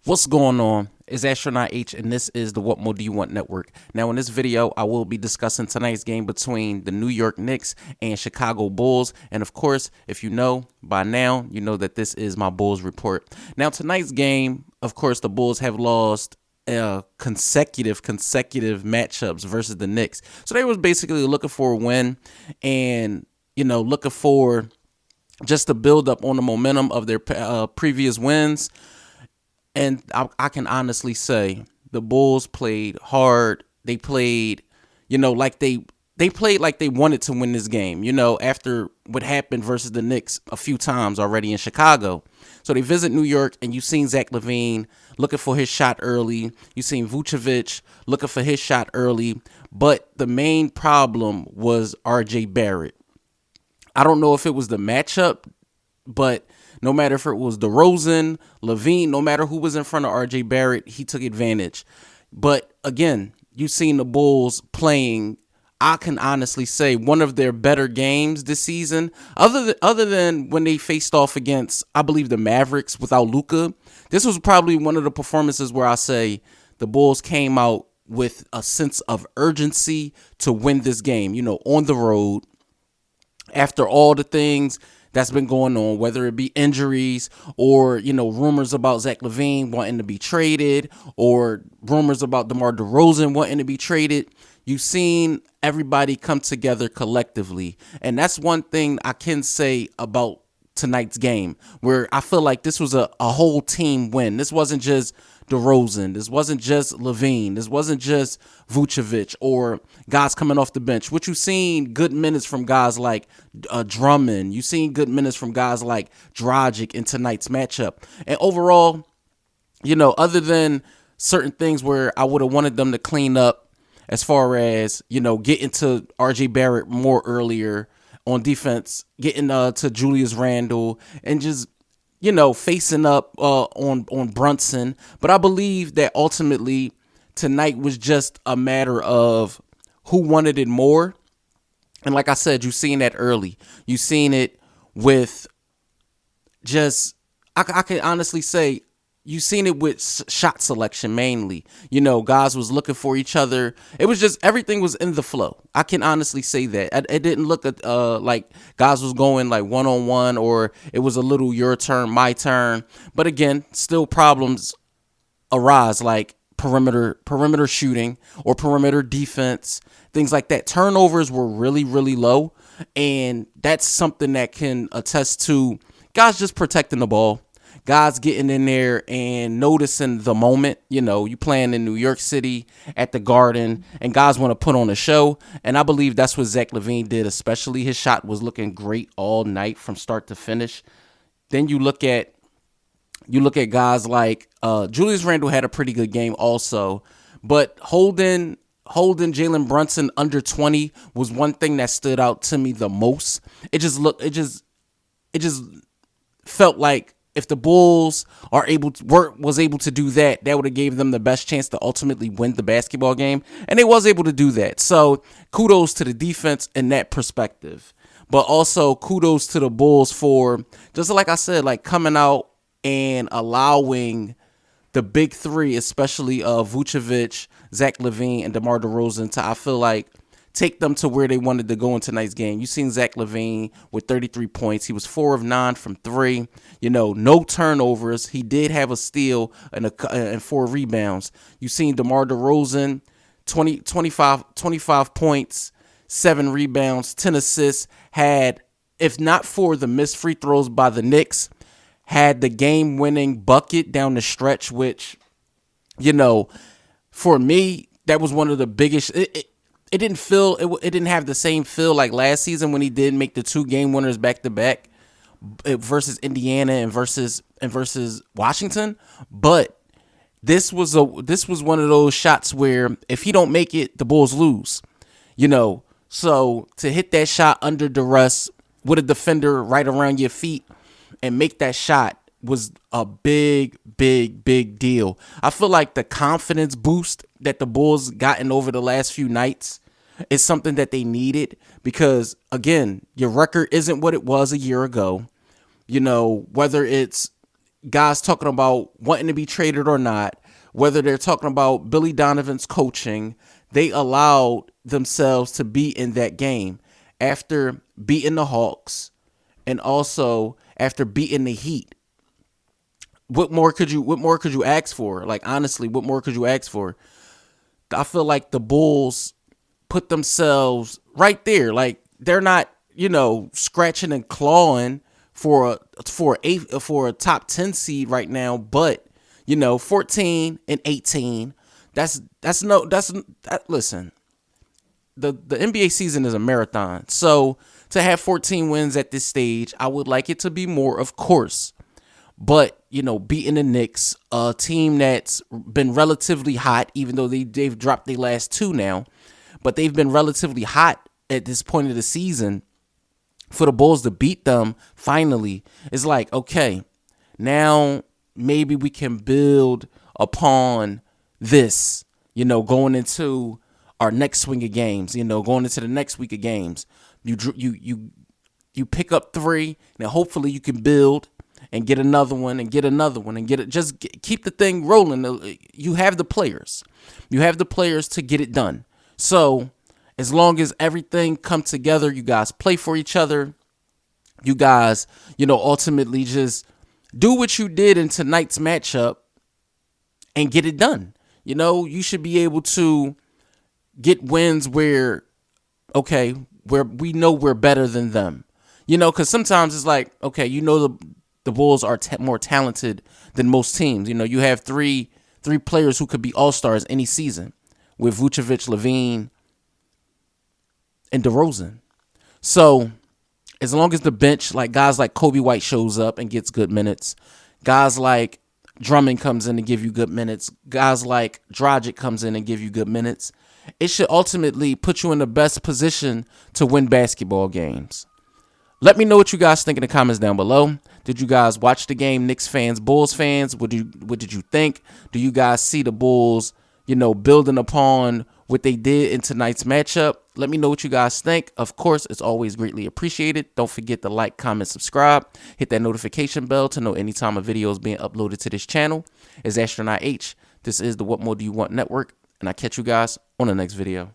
What's going on? It's Astronaut H, and this is the What More Do You Want Network. Now, in this video, I will be discussing tonight's game between the New York Knicks and Chicago Bulls. And of course, if you know by now, you know that this is my Bulls report. Now, tonight's game, of course, the Bulls have lost consecutive matchups versus the Knicks. So they was basically looking for a win and, looking for just to build up on the momentum of their previous wins. And I can honestly say the Bulls played hard. They played, like they played like they wanted to win this game, after what happened versus the Knicks a few times already in Chicago. So they visit New York, and you've seen Zach LaVine looking for his shot early. You've seen Vucevic looking for his shot early. But the main problem was RJ Barrett. I don't know if it was the matchup, but no matter if it was DeRozan, LaVine, no matter who was in front of RJ Barrett, he took advantage. But again, you've seen the Bulls playing, I can honestly say, one of their better games this season. Other than when they faced off against, I believe, the Mavericks without Luka. This was probably one of the performances where I say the Bulls came out with a sense of urgency to win this game, on the road. After all the things that's been going on, whether it be injuries or, rumors about Zach LaVine wanting to be traded or rumors about DeMar DeRozan wanting to be traded, you've seen everybody come together collectively. And that's one thing I can say about tonight's game, where I feel like this was a whole team win. This wasn't just DeRozan. This wasn't just LaVine. This wasn't just Vucevic or guys coming off the bench. What you've seen good minutes from guys like Drummond. You've seen good minutes from guys like Dragic in tonight's matchup. And overall, other than certain things where I would have wanted them to clean up as far as, getting to RJ Barrett more earlier on defense, getting to Julius Randle, and just facing up on Brunson. But I believe that ultimately tonight was just a matter of who wanted it more. And like I said, you've seen that early. You've seen it with just, I can honestly say, you've seen it with shot selection mainly. Guys was looking for each other. It was just, everything was in the flow. I can honestly say that. It didn't look at like guys was going like one-on-one, or it was a little your turn, my turn. But again, still problems arise, like perimeter shooting or perimeter defense, things like that. Turnovers were really, really low. And that's something that can attest to guys just protecting the ball. Guys getting in there and noticing the moment. You playing in New York City at the Garden, and guys want to put on a show. And I believe that's what Zach LaVine did, especially. His shot was looking great all night from start to finish. Then you look at guys like Julius Randle had a pretty good game also, but holding Jalen Brunson under 20 was one thing that stood out to me the most. It just felt like if the Bulls was able to do that, that would have gave them the best chance to ultimately win the basketball game, and they was able to do that. So kudos to the defense in that perspective, but also kudos to the Bulls for, just like I said, like coming out and allowing the big three, especially Vucevic, Zach LaVine, and DeMar DeRozan, to, I feel like, take them to where they wanted to go in tonight's game. You seen Zach LaVine with 33 points. He was 4 of 9 from 3. No turnovers. He did have a steal and 4 rebounds. You seen DeMar DeRozan, 25 points, 7 rebounds, 10 assists. Had, if not for the missed free throws by the Knicks, had the game-winning bucket down the stretch, which, for me, that was one of the biggest. It didn't have the same feel like last season when he did make the 2 game winners back to back versus Indiana and versus Washington. But this was one of those shots where if he don't make it, the Bulls lose. So to hit that shot under duress with a defender right around your feet and make that shot was a big deal. I feel like the confidence boost that the Bulls gotten over the last few nights is something that they needed, because again, your record isn't what it was a year ago. Whether it's guys talking about wanting to be traded or not, whether they're talking about Billy Donovan's coaching, they allowed themselves to be in that game after beating the Hawks and also after beating the Heat. What more could you ask for? Like, honestly, what more could you ask for? I feel like the Bulls put themselves right there. Like, they're not, scratching and clawing for a top 10 seed right now, but 14 and 18. Listen, the NBA season is a marathon. So to have 14 wins at this stage, I would like it to be more, of course. But, beating the Knicks, a team that's been relatively hot, even though they've dropped their last two now, but they've been relatively hot at this point of the season. For the Bulls to beat them finally, it's like, okay, now maybe we can build upon this, going into our next swing of games, going into the next week of games. You pick up three, and hopefully you can build and get another one and get another one and keep the thing rolling. You have the players. You have the players to get it done. So as long as everything comes together, you guys play for each other. You guys, ultimately just do what you did in tonight's matchup and get it done. You should be able to get wins where we know we're better than them. Because sometimes it's like, okay, the Bulls are more talented than most teams. You have three players who could be all-stars any season with Vucevic, Levine, and DeRozan. So as long as the bench, like guys like Kobe White shows up and gets good minutes, guys like Drummond comes in and give you good minutes, guys like Dragic comes in and give you good minutes, it should ultimately put you in the best position to win basketball games. Let me know what you guys think in the comments down below. Did you guys watch the game? Knicks fans, Bulls fans, what did you think? Do you guys see the Bulls, building upon what they did in tonight's matchup? Let me know what you guys think. Of course, it's always greatly appreciated. Don't forget to like, comment, subscribe. Hit that notification bell to know anytime a video is being uploaded to this channel. It's Astronaut H. This is the What More Do You Want Network, and I catch you guys on the next video.